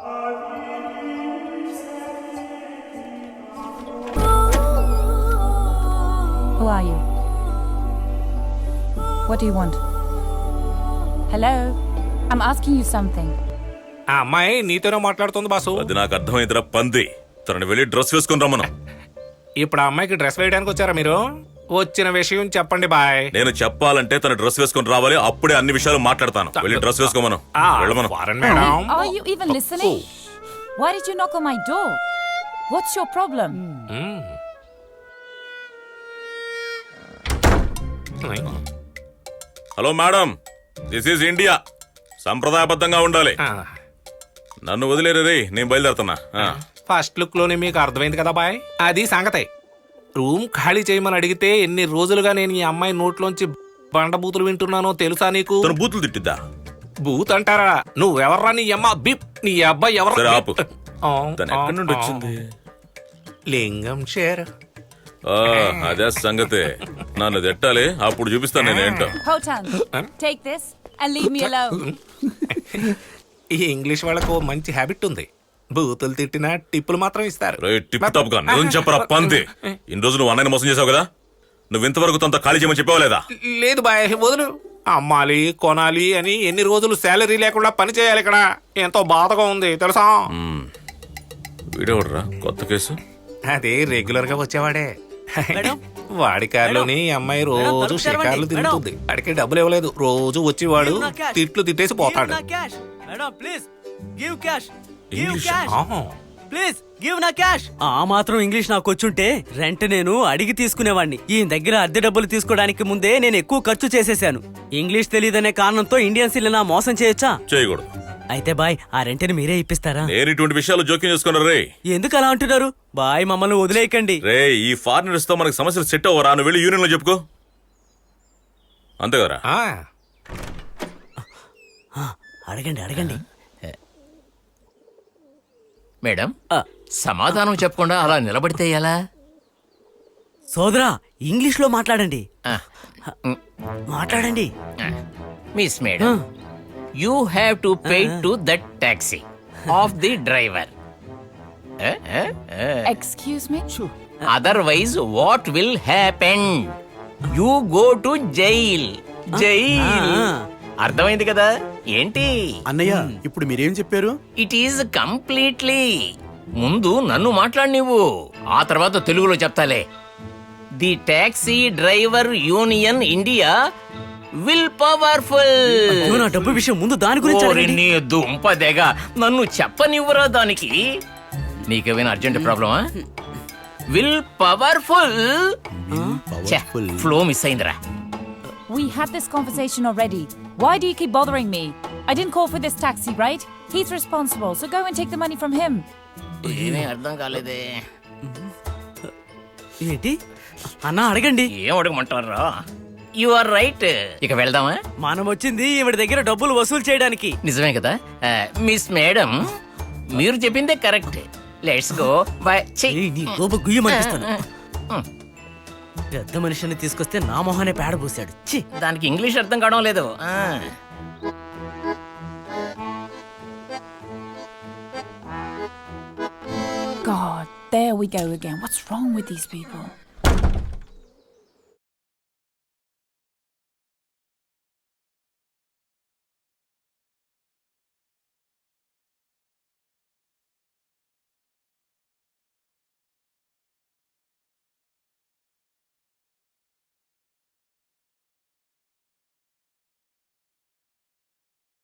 Who are you? What do you want? Hello? I'm asking you something. ఆ అమ్మాయి నీతోనే మాట్లాడుతుంది బాసు. అది నాకు అర్థమైందిరా పంది. తనని వెళ్ళి డ్రెస్ వేసుకుని రమ్మను. ఇప్పుడు ఆ అమ్మాయికి డ్రెస్ వేయడానికి వచ్చారా మీరు? వచ్చిన విషయం చెప్పండి బాయ్. నేను చెప్పాలంటే తన డ్రెస్ వేసుకొని రావాలి, అప్పుడే అన్ని విషయాలు మాట్లాడతాను. వెళ్ళి dress వేసుకోమను. వెళ్ళమను. Are you even listening? Why did you knock on my door? What's your problem? Hello madam, this is India. సంప్రదాయబద్ధంగా ఉండాలి. నన్ను వదిలేరు రే, నేను బయలుదేరుతున్నా. ఫస్ట్ లుక్ లోనే మీకు అర్థమైంది కదా బాయ్, అది సంగతే. రూమ్ ఖాళీ చేయమని అడిగితే ఎన్ని రోజులుగా నేను ఈ అమ్మాయి నోట్లోంచి బండబూతులు వింటున్నానో తెలుసా నీకు? తను బూతులు తిట్టిద్దా? బూత్ అంటారా? నువ్వెవర్రా నీ అమ్మ బిప్? నీ అబ్బాయి ఎవరు? తను ఎక్కడి నుండి వచ్చింది? లింగం షేర్. అదే సంగతే. నన్ను తిట్టాలి, అప్పుడు చూపిస్తాను నేనేంటో. Hotan, take this and leave me alone. ఈ ఇంగ్లీష్ వాళ్ళకు మంచి హ్యాబిట్ ఉంది, బూతులు తిట్టినా టిప్పులు మాత్రం ఇస్తారు. టిప్ టాప్ గా నిజం చెప్పరా పంది. ఇన్ని రోజులు నువ్వు అన్నయ్యని మోసం చేసావు కదా, నువ్వు ఇంతవరకు తనతో ఖాళీ చేయమని చెప్పావా లేదా? లేదు బాయ్, వదులు. అమ్మాలి కొనాలి అని ఎన్ని రోజులు శాలరీ లేకుండా పని చేయాలి ఇక్కడ. ఎంతో బాధగా ఉంది తెలుసా? వీడెవడరా కొత్త కేసు? అదే రెగ్యులర్ గా వచ్చేవాడే. వాడి కారులోని అమ్మాయి రోజు షికార్లు తిరుగుతుంది. వాడికి డబ్బులు ఇవ్వలేదు, రోజు వచ్చి వాడు తిట్లు తిట్టేసి పోతాడు. ఆ మాత్రం ఇంగ్లీష్ నాకు వచ్చుంటే రెంట్ నేను అడిగి తీసుకునేవాడిని. ఈయన దగ్గర అద్దె డబ్బులు తీసుకోవడానికి ముందే నేను ఎక్కువ ఖర్చు చేసేసాను. ఇంగ్లీష్ తెలియదనే కారణంతో ఇండియన్స్ ఇలా మోసం చేయొచ్చా? చేయకూడదు. అయితే బాయ్, ఆ రెంట్ని మీరే ఇప్పిస్తారా? నేను ఇటువంటి విషయాలు జోక్యం చేసుకున్నారు రే. ఎందుకు అలా అంటున్నారు బాయ్? మమ్మల్ని వదిలేయకండి రే. ఈ ఫారినర్స్ తో మనకి సమస్యలు సెట్ అవ్వరా? నువ్వు వెళ్ళి యూనియన్ లో చెప్పుకో. అంతే కదా? అడగండి అడగండి. మేడం, సమాధానం చెప్పకుండా అలా నిలబడితే ఎలా? సోదరా, ఇంగ్లీష్ లో మాట్లాడండి. మాట్లాడండి. Miss madam, you have to pay to that taxi of the driver. Excuse me? Otherwise, what will happen? You go to jail. అర్థమైంది కదా? ఏంటి అన్నయ్య, ఇప్పుడు మీరేం చెప్పారు? It is completely. ముందు నన్ను మాట్లాడి నువ్వు, ఆ తర్వాత తెలుగులో చెప్తాలే. The taxi driver union India will powerful. నా డబ్బు విషయం ముందు దాని గురించి దుంపదేగా నన్ను చెప్పనివ్వరా దానికి? నీకేమైనా అర్జెంట్ ప్రాబ్లమా? Will powerful. ఫ్లో మిస్ అయిందిరా. We had this conversation already. Why do you keep bothering me? I didn't call for this taxi, right? He's responsible, so go and take the money from him. ఏమీ అర్థం కాలేదే. ఏంటి అన్నా? అడగండి. ఏం అడగమంటారా? You are right. ఇక వెళ్దామా? మనం వచ్చింది ఈవిడ దగ్గర డబ్బులు వసూలు చేయడానికి. నిజమే కదా మిస్ మేడం, మీరు చెప్పిందే కరెక్ట్. Let's go. బై. నీ గోబ గుయ్యమనిపిస్తాను. పెద్ద మనిషిని తీసుకొస్తే నా మొహానే పేడ పూసాడు. దానికి ఇంగ్లీష్ అర్థం కావడం లేదు. God, there we go again. What's wrong with these people?